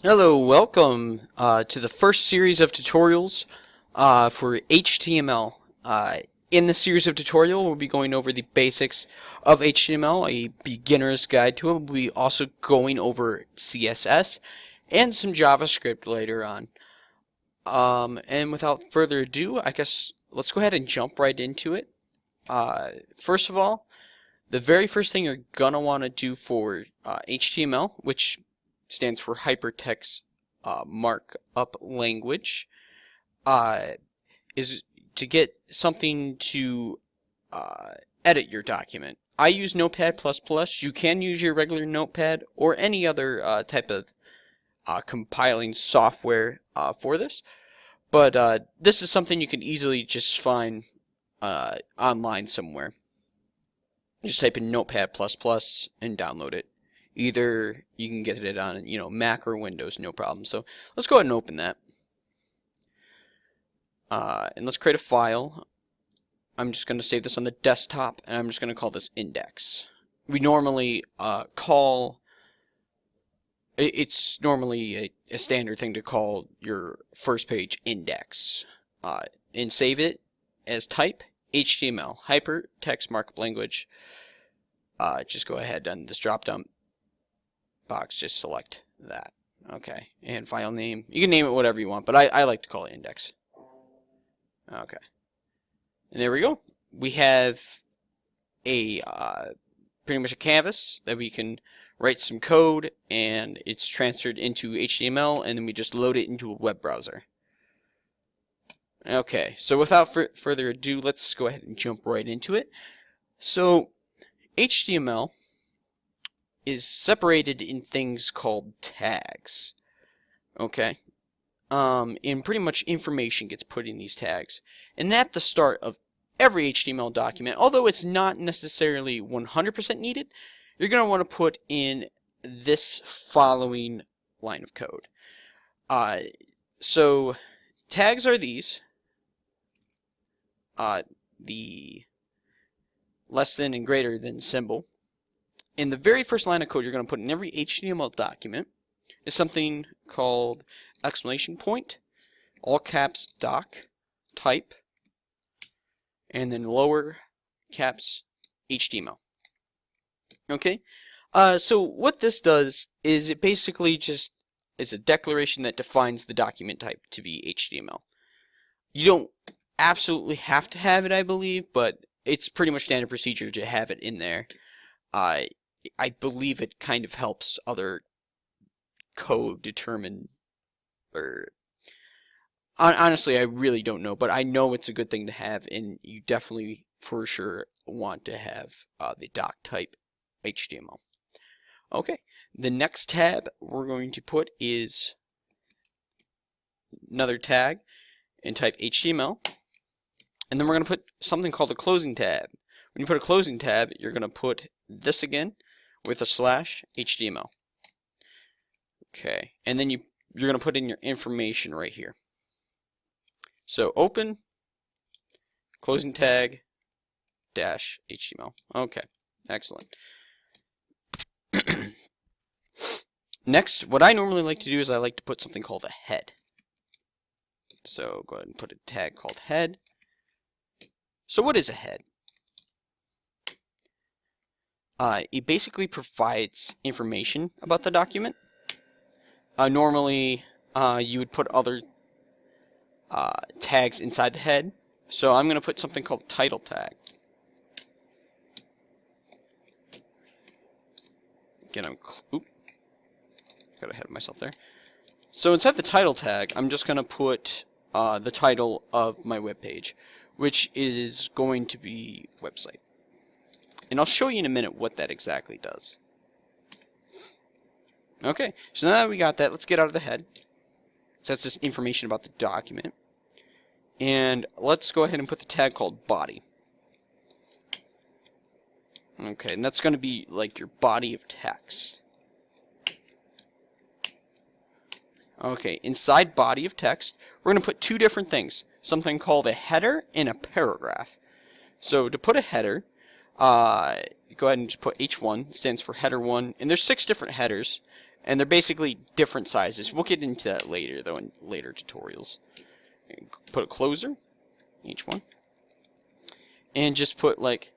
Hello, welcome to the first series of tutorials for HTML. In this series of tutorial, we'll be going over the basics of HTML, a beginner's guide to it. We'll be also going over CSS and some JavaScript later on. And without further ado, I guess let's go ahead and jump right into it. First of all, the very first thing you're gonna want to do for HTML, which stands for Hypertext Markup Language, is to get something to edit your document. I use Notepad++. You can use your regular Notepad or any other type of compiling software for this, but this is something you can easily just find online somewhere. Just type in Notepad++ and download it. Either you can get it on, Mac or Windows, no problem. So let's go ahead and open that. And let's create a file. I'm just going to save this on the desktop, and I'm just going to call this index. We normally it's normally a standard thing to call your first page index. And save it as type HTML, Hypertext Markup Language. Just go ahead and this drop down box, just select that. Okay, and file name. You can name it whatever you want, but I like to call it index. Okay, and there we go. We have a pretty much a canvas that we can write some code, and it's transferred into HTML, and then we just load it into a web browser. Okay, so without further ado, let's go ahead and jump right into it. So HTML is separated in things called tags. Okay? And pretty much information gets put in these tags. And at the start of every HTML document, although it's not necessarily 100% needed, you're going to want to put in this following line of code. So tags are these. The less than and greater than symbol. In the very first line of code you're going to put in every HTML document is something called exclamation point, all caps doc, type, and then lower caps HTML. Okay, so what this does is it basically just is a declaration that defines the document type to be HTML. You don't absolutely have to have it, I believe, but it's pretty much standard procedure to have it in there. I believe it kind of helps other code determine, or honestly, I really don't know, but I know it's a good thing to have, and you definitely, for sure, want to have the doc type HTML. Okay, the next tab we're going to put is another tag and type HTML, and then we're going to put something called a closing tab. When you put a closing tab, you're going to put this again with a slash HTML. Okay, and then you're going to put in your information right here. So open, closing tag, dash HTML. Okay, excellent. Next, what I normally like to do is I like to put something called a head. So go ahead and put a tag called head. So what is a head? It basically provides information about the document. Normally, you would put other tags inside the head. So I'm going to put something called title tag. Again, got ahead of myself there. So inside the title tag, I'm just going to put the title of my web page, which is going to be website. And I'll show you in a minute what that exactly does. Okay, so now that we got that, let's get out of the head. So that's just information about the document. And let's go ahead and put the tag called body. Okay, and that's going to be like your body of text. Okay, inside body of text, we're going to put two different things. Something called a header and a paragraph. So to put a header, go ahead and just put H1, stands for header 1, and there's 6 different headers, And they're basically different sizes. We'll get into that later, though, in later tutorials. Put a closer, each one. And just put, like,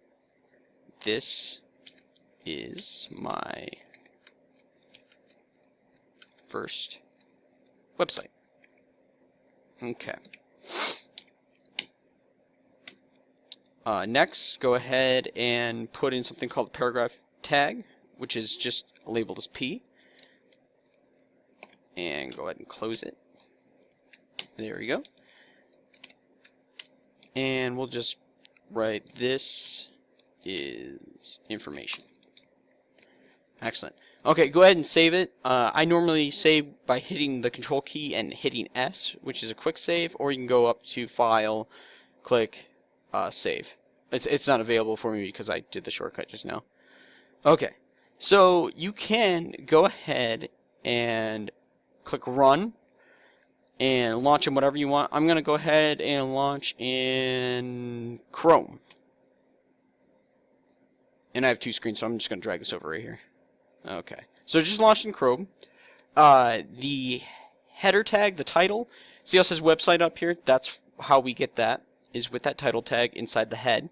this is my first website. Okay. Next, go ahead and put in something called a paragraph tag, which is just labeled as P. And go ahead and close it. There we go. And we'll just write this is information. Excellent. Okay, go ahead and save it. I normally save by hitting the control key and hitting S, which is a quick save, or you can go up to File, click Save. It's not available for me because I did the shortcut just now. Okay, so you can go ahead and click Run and launch in whatever you want. I'm going to go ahead and launch in Chrome. And I have two screens, so I'm just going to drag this over right here. Okay, so just launched in Chrome. The header tag, the title, see how it says website up here? That's how we get that, is with that title tag inside the head.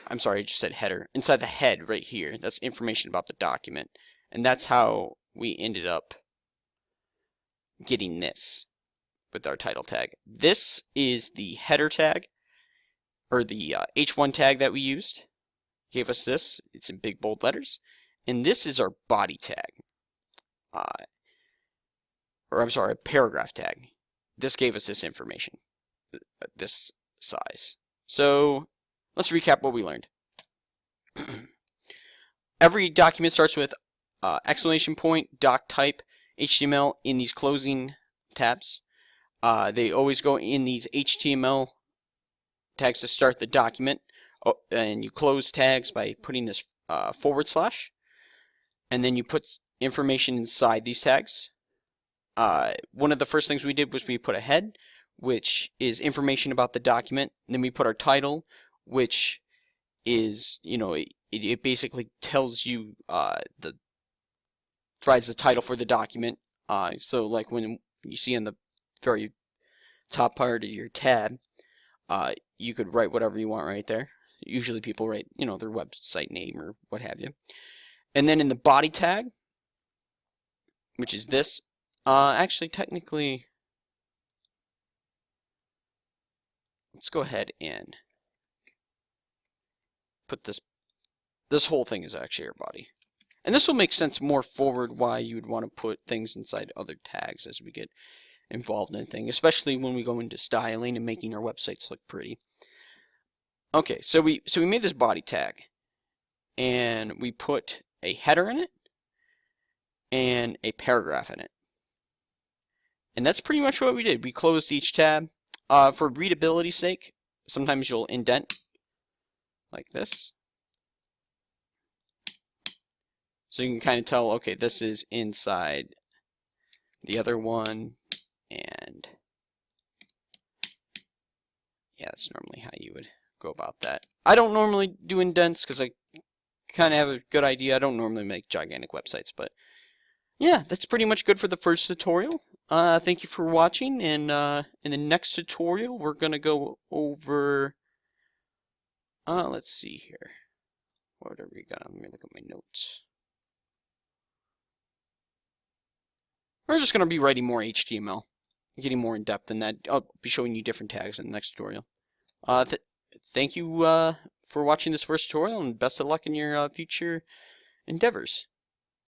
I'm sorry, I just said header. Inside the head right here, that's information about the document. And that's how we ended up getting this with our title tag. This is the header tag, or the H1 tag that we used. Gave us this. It's in big bold letters. And this is our body tag. Or I'm sorry, a paragraph tag. This gave us this information. This size. So let's recap what we learned. Every document starts with exclamation point, doc type, HTML in these closing tabs. They always go in these HTML tags to start the document. And you close tags by putting this /. And then you put information inside these tags. One of the first things we did was we put a head, which is information about the document. And then we put our title, which is, you know, it basically tells you provides the title for the document. So like when you see in the very top part of your tab, you could write whatever you want right there. Usually people write, you know, their website name or what have you. And then in the body tag, which is this, actually technically, let's go ahead and put this whole thing is actually our body. And this will make sense more forward why you would want to put things inside other tags as we get involved in things, especially when we go into styling and making our websites look pretty. Okay, so we made this body tag, and we put a header in it and a paragraph in it. And that's pretty much what we did. We closed each tab. For readability's sake, sometimes you'll indent like this. So you can kind of tell, okay, this is inside the other one, and yeah, that's normally how you would go about that. I don't normally do indents because I kind of have a good idea. I don't normally make gigantic websites, but yeah, that's pretty much good for the first tutorial. Thank you for watching, and in the next tutorial we're going to go over, let's see here, what are we got? Let me look at my notes. We're just going to be writing more HTML, getting more in depth in that. I'll be showing you different tags in the next tutorial. Thank you for watching this first tutorial, and best of luck in your future endeavors.